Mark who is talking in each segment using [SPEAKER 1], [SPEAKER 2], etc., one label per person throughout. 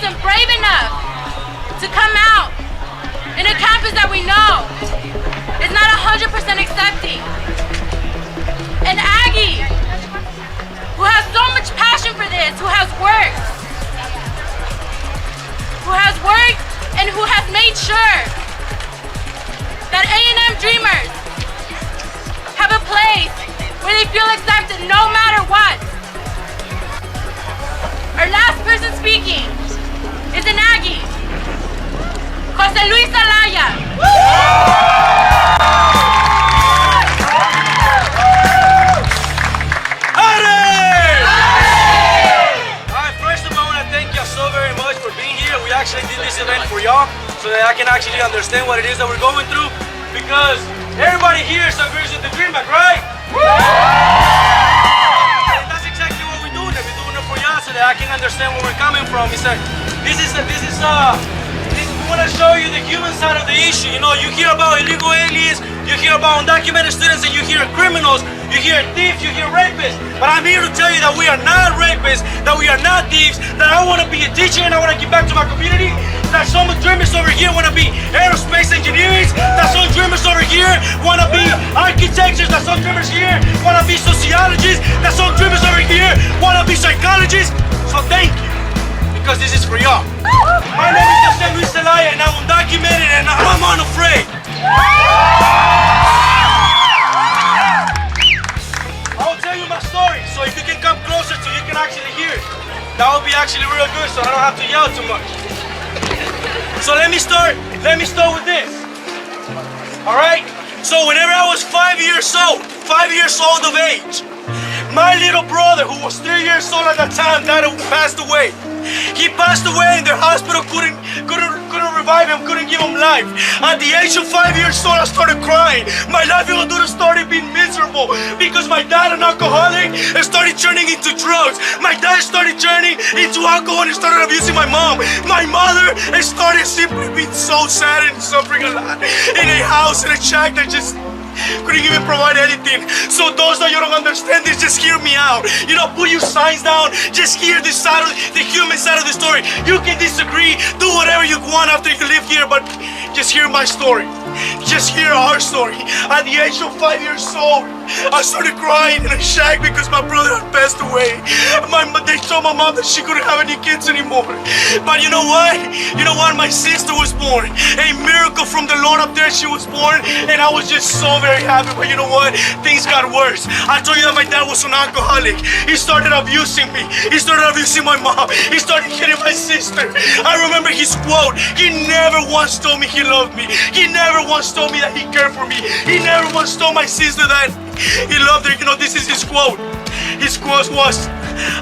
[SPEAKER 1] wasn't brave enough to come out in a campus that we know is not 100% accepting. An Aggie who has so much passion for this, who has worked and who has made sure that A&M dreamers have a place where they feel accepted no matter what. Our last person speaking is an Aggie, Jose Luis Alaya.
[SPEAKER 2] I actually did this event for y'all so that I can actually understand what it is that we're going through, because everybody here agrees with the Dream Act, right? And that's exactly what we're doing. We're doing it for y'all so that I can understand where we're coming from. It's like, we want to show you the human side of the issue. You know, you hear about illegal aliens, you hear about undocumented students, and you hear criminals, you hear thieves, you hear rapists. But I'm here to tell you that we are not rapists, that we are not thieves, that I want to be a teacher and I want to give back to my community, that some dreamers over here want to be aerospace engineers, that some dreamers over here want to be architects, that some dreamers here want to be sociologists, that some dreamers over here want to be psychologists. So thank you, because this is for y'all. My name is Jose Luis Zelaya and I'm undocumented and I'm unafraid. I'll tell you my story, so if you can come closer so you can actually hear it. That would be actually real good, so I don't have to yell too much. So let me start with this. Alright? So whenever I was 5 years old of age, my little brother, who was 3 years old at that time, passed away. He passed away and the hospital couldn't revive him, couldn't give him life. At the age of 5 years old, I started crying. My life in Honduras started being miserable because my dad, an alcoholic, started turning into drugs. My dad started turning into alcohol and started abusing my mom. My mother started simply being so sad and suffering a lot in a house, in a shack that just couldn't even provide anything. So those that you don't understand this, just hear me out. You know, put your signs down, just hear this side of the human side of the story. You can disagree, do whatever you want after you live here, but just hear my story. Just hear our story. At the age of 5 years old, I started crying in a shack because my brother had passed away. They told my mom that she couldn't have any kids anymore. But you know what? You know what? My sister was born. A miracle from the Lord up there, she was born. And I was just so very happy. But you know what? Things got worse. I told you that my dad was an alcoholic. He started abusing me. He started abusing my mom. He started hitting my sister. I remember his quote. He never once told me he loved me. He never once told me that he cared for me. He never once told my sister that he loved her. You know, this is his quote. His quote was,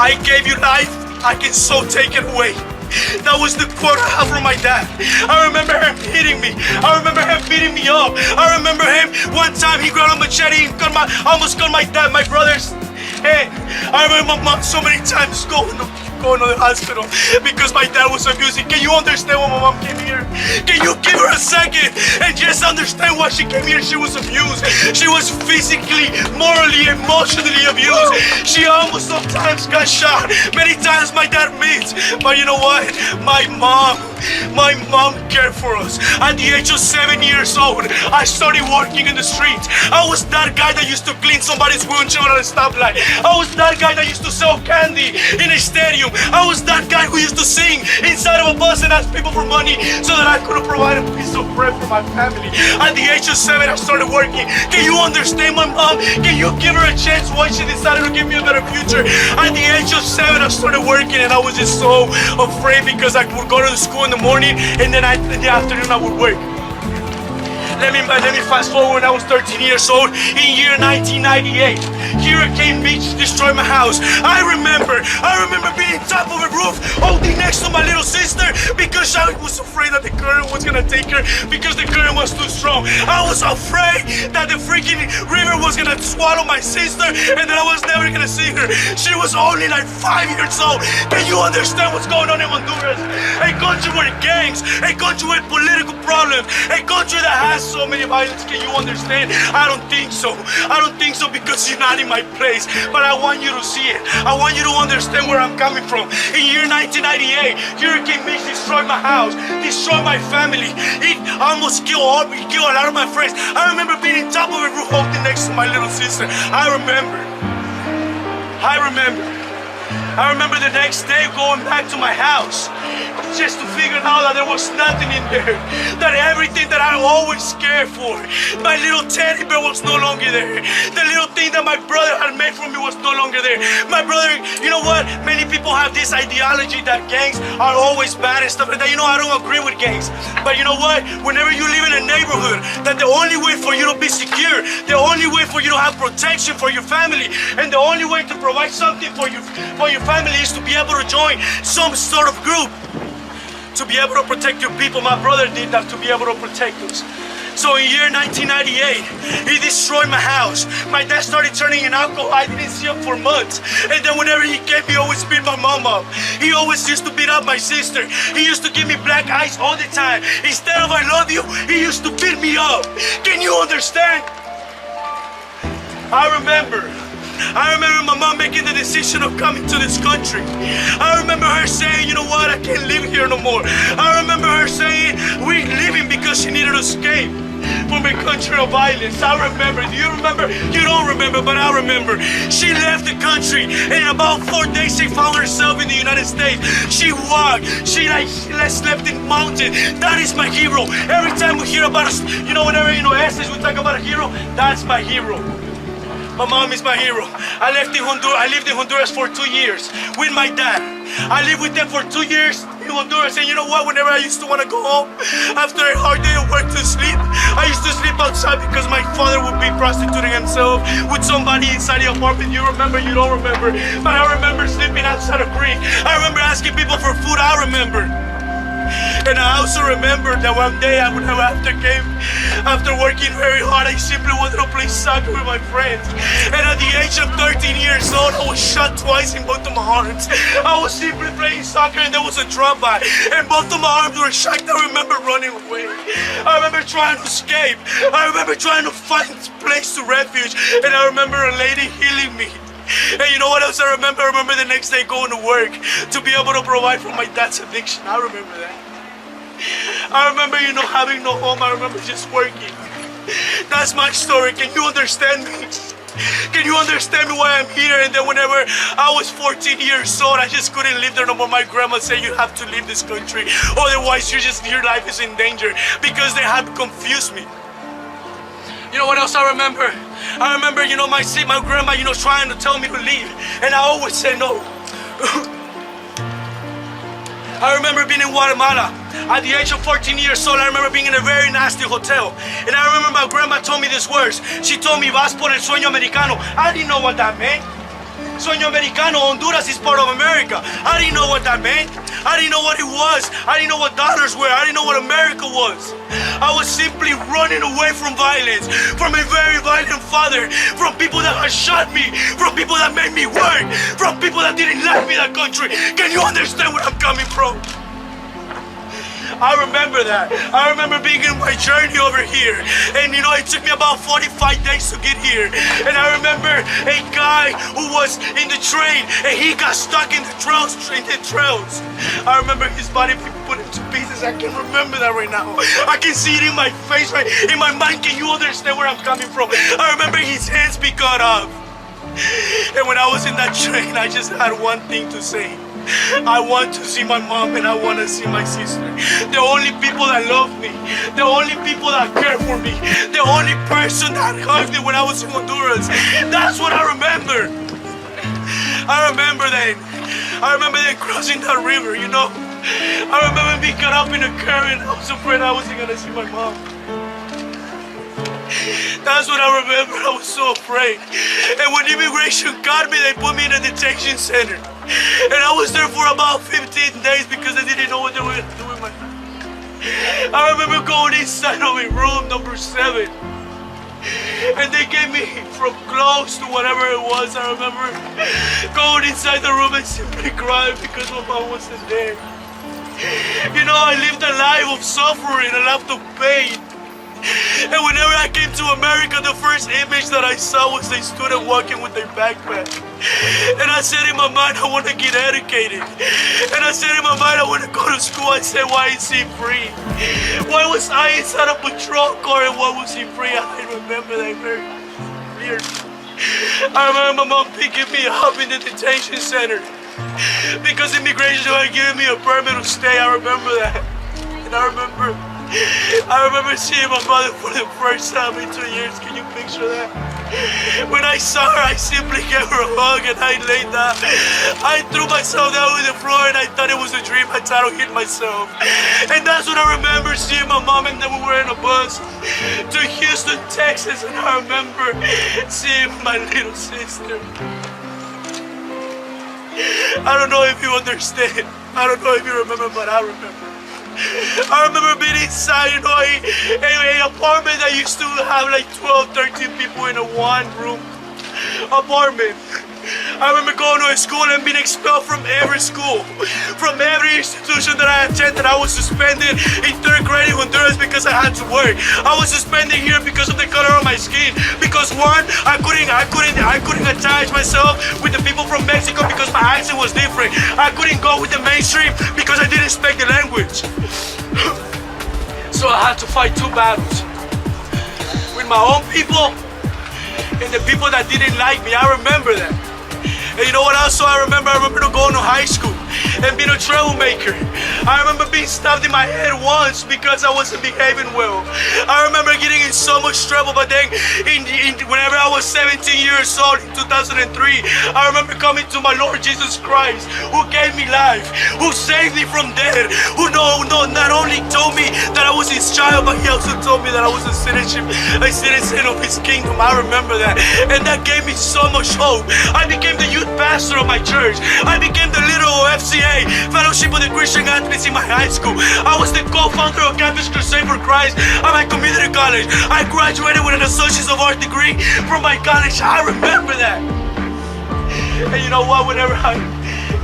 [SPEAKER 2] "I gave you life, I can so take it away." That was the quote I have from my dad. I remember him hitting me. I remember him beating me up. I remember him one time he grabbed a machete and almost cut my dad, my brothers. Hey, I remember my mom so many times going to the hospital because my dad was abusing. Can you understand why my mom came here? Can you give her a second and just understand why she came here? She was abused. She was physically, morally, emotionally abused. She almost sometimes got shot. Many times my dad missed. But you know what? My mom cared for us. At the age of 7 years old, I started working in the streets. I was that guy that used to clean somebody's windshield at a stoplight. I was that guy that used to sell candy in a stadium. I was that guy who used to sing inside of a bus and ask people for money so that I could provide a piece of bread for my family. At the age of 7, I started working. Can you understand my mom? Can you give her a chance why she decided to give me a better future? At the age of 7, I started working and I was just so afraid because I would go to the school in the morning and then in the afternoon I would work. Let me fast forward when I was 13 years old in year 1998. Hurricane Beach destroyed my house. I remember being on top of a roof holding next to my little sister because I was afraid that the current was gonna take her because the current was too strong. I was afraid that the freaking river was gonna swallow my sister and that I was never gonna see her. She was only like 5 years old. Can you understand what's going on in Honduras? A country with gangs, a country with political problems, a country that has so many violence. Can you understand? I don't think so. I don't think so because you're not in my place. But I want you to see it. I want you to understand where I'm coming from. In year 1998, Hurricane Mitch destroyed my house, destroyed my family. It almost killed a lot of my friends. I remember being on top of a roof holding next to my little sister. I remember the next day going back to my house just to figure out that there was nothing in there. That everything that I always cared for, my little teddy bear was no longer there. The little thing that my brother had made for me was no longer there. My brother, you know what? Many people have this ideology that gangs are always bad and stuff like that. You know, I don't agree with gangs. But you know what? Whenever you live in a neighborhood, that the only way for you to be secure, the only way for you to have protection for your family, and the only way to provide something for your family is to be able to join some sort of group. To be able to protect your people. My brother did that to be able to protect us. So in year 1998, he destroyed my house. My dad started turning in alcohol. I didn't see him for months. And then whenever he came, he always beat my mom up. He always used to beat up my sister. He used to give me black eyes all the time. Instead of I love you, he used to beat me up. Can you understand? I remember my mom making the decision of coming to this country. I remember her saying, you know what, I can't live here no more. I remember her saying, we're leaving because she needed to escape from a country of violence. I remember. Do you remember? You don't remember, but I remember. She left the country, and in about 4 days, she found herself in the United States. She walked. She slept in mountains. That is my hero. Every time we hear about us, you know, whenever, you know, essays, we talk about a hero, that's my hero. My mom is my hero. I lived in Honduras for 2 years with my dad. I lived with them for 2 years in Honduras, and you know what? Whenever I used to want to go home after a hard day of work to sleep, I used to sleep outside because my father would be prostituting himself with somebody inside the apartment. You remember? You don't remember? But I remember sleeping outside a creek. I remember asking people for food. I remember. And I also remember that one day after working very hard, I simply wanted to play soccer with my friends. And at the age of 13 years old, I was shot twice in both of my arms. I was simply playing soccer and there was a drop-by. And both of my arms were shot. I remember running away. I remember trying to escape. I remember trying to find a place to refuge. And I remember a lady healing me. And you know what else I remember? I remember the next day going to work to be able to provide for my dad's addiction. I remember that. I remember, you know, having no home. I remember just working. That's my story. Can you understand me? Can you understand me why I'm here? And then whenever I was 14 years old, I just couldn't live there no more. My grandma said, you have to leave this country. Otherwise, your life is in danger. Because they had confused me. You know what else I remember? I remember, you know, my grandma, you know, trying to tell me to leave. And I always said no. I remember being in Guatemala. At the age of 14 years old, I remember being in a very nasty hotel. And I remember my grandma told me these words. She told me, vas por el sueño americano. I didn't know what that meant. Sueño americano, Honduras is part of America. I didn't know what that meant. I didn't know what it was. I didn't know what dollars were. I didn't know what America was. I was simply running away from violence, from a very violent father, from people that had shot me, from people that made me work, from people that didn't like me in that country. Can you understand where I'm coming from? I remember that. I remember being in my journey over here. And you know, it took me about 45 days to get here. And I remember a guy who was in the train and he got stuck in the trails. I remember his body being put into pieces. I can remember that right now. I can see it in my face, right in my mind. Can you understand where I'm coming from? I remember his hands be cut off. And when I was in that train, I just had one thing to say. I want to see my mom and I want to see my sister. The only people that love me, the only people that care for me, the only person that hugged me when I was in Honduras. That's what I remember. I remember then crossing that river, you know. I remember being caught up in a current. I was afraid I wasn't going to see my mom. That's what I remember. I was so afraid. And when immigration got me, they put me in a detention center. And I was there for about 15 days because they didn't know what they were going to do with my life. I remember going inside of a room number 7. And they gave me from clothes to whatever it was. I remember going inside the room and simply crying because my mom wasn't there. You know, I lived a life of suffering, a life of pain. And whenever I came to America, the first image that I saw was a student walking with a backpack. And I said in my mind, I want to get educated. And I said in my mind, I want to go to school. I said, why is he free? Why was I inside a patrol car and why was he free? I remember that very clearly. I remember my mom picking me up in the detention center because immigration had given me a permit to stay. I remember that. And I remember seeing my mother for the first time in 2 years. Can you picture that? When I saw her, I simply gave her a hug and I laid down. I threw myself down on the floor and I thought it was a dream. I tried to hit myself. And that's when I remember seeing my mom, and then we were in a bus to Houston, Texas, and I remember seeing my little sister. I don't know if you understand. I don't know if you remember, but I remember. I remember being inside, you know, an apartment that used to have like 12, 13 people in a one-room apartment. I remember going to a school and being expelled from every school, from every institution that I attended. I was suspended in 3rd grade in Honduras because I had to work. I was suspended here because of the color of my skin. Because one, I couldn't attach myself with the people from Mexico because my accent was different. I couldn't go with the mainstream because I didn't speak the language. So I had to fight 2 battles with my own people and the people that didn't like me. I remember that. And you know what else? I remember going to high school and being a troublemaker. I remember being stabbed in my head once because I wasn't behaving well. I remember getting in so much trouble, but then whenever I was 17 years old in 2003, I remember coming to my Lord Jesus Christ, who gave me life, who saved me from death, who not only told me that I was his child, but he also told me that I was a citizen of his kingdom. I remember that. And that gave me so much hope. I became the youth pastor of my church. I became the leader of FCA, Fellowship of the Christian Athletes, in my high school. I was the co-founder of Campus Crusade for Christ at my community college. I graduated with an Associate of Arts degree from my college. I remember that. And you know what? Whenever I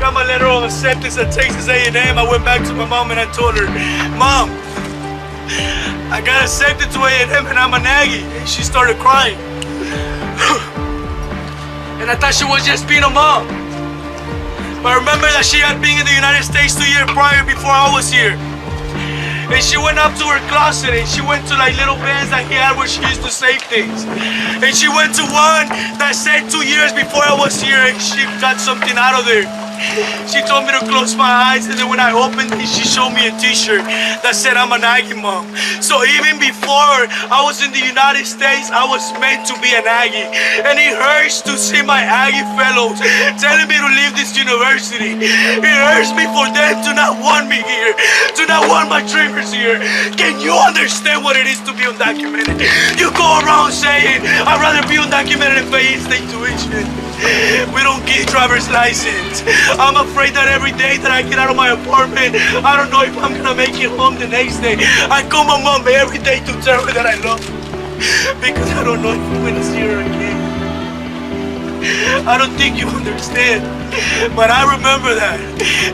[SPEAKER 2] got my letter of acceptance at Texas A&M, I went back to my mom and I told her, Mom, I got accepted to A&M and I'm an Aggie. And she started crying. And I thought she was just being a mom. But I remember that she had been in the United States 2 years prior before I was here. And she went up to her closet and she went to like little bins that he had where she used to save things. And she went to one that said 2 years before I was here, and she got something out of there. She told me to close my eyes, and then when I opened it, she showed me a t-shirt that said I'm an Aggie mom. So even before I was in the United States, I was meant to be an Aggie. And it hurts to see my Aggie fellows telling me to leave this university. It hurts me for them to not want me here, to not want my dreamers here. Can you understand what it is to be undocumented? You go around saying, I'd rather be undocumented and pay in-state tuition. We don't get driver's license. I'm afraid that every day that I get out of my apartment, I don't know if I'm gonna make it home the next day. I call my mom every day to tell her that I love her, because I don't know if I'm gonna see her again. I don't think you understand, but I remember that.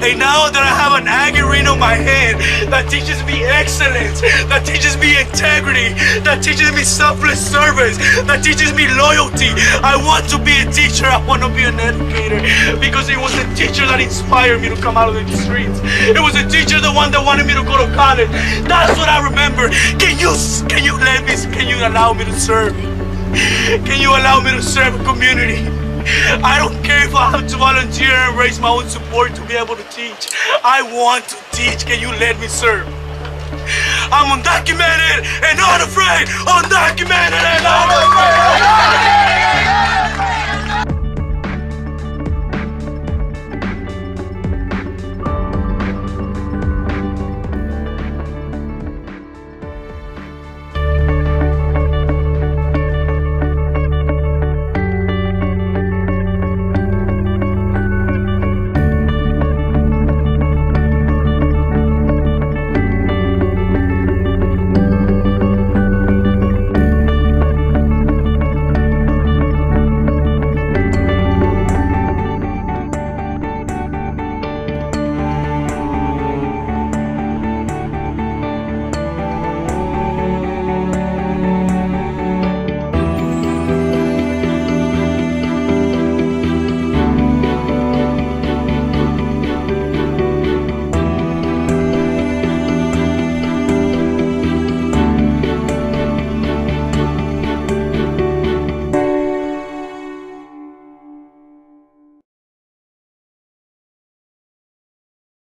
[SPEAKER 2] And now that I have an Aggie ring on my hand that teaches me excellence, that teaches me integrity, that teaches me selfless service, that teaches me loyalty, I want to be a teacher. I want to be an educator, because it was a teacher that inspired me to come out of the streets. It was a teacher, the one that wanted me to go to college. That's what I remember. Can you allow me to serve? Can you allow me to serve a community? I don't care if I have to volunteer and raise my own support to be able to teach. I want to teach. Can you let me serve? I'm undocumented and not afraid. Undocumented and not afraid.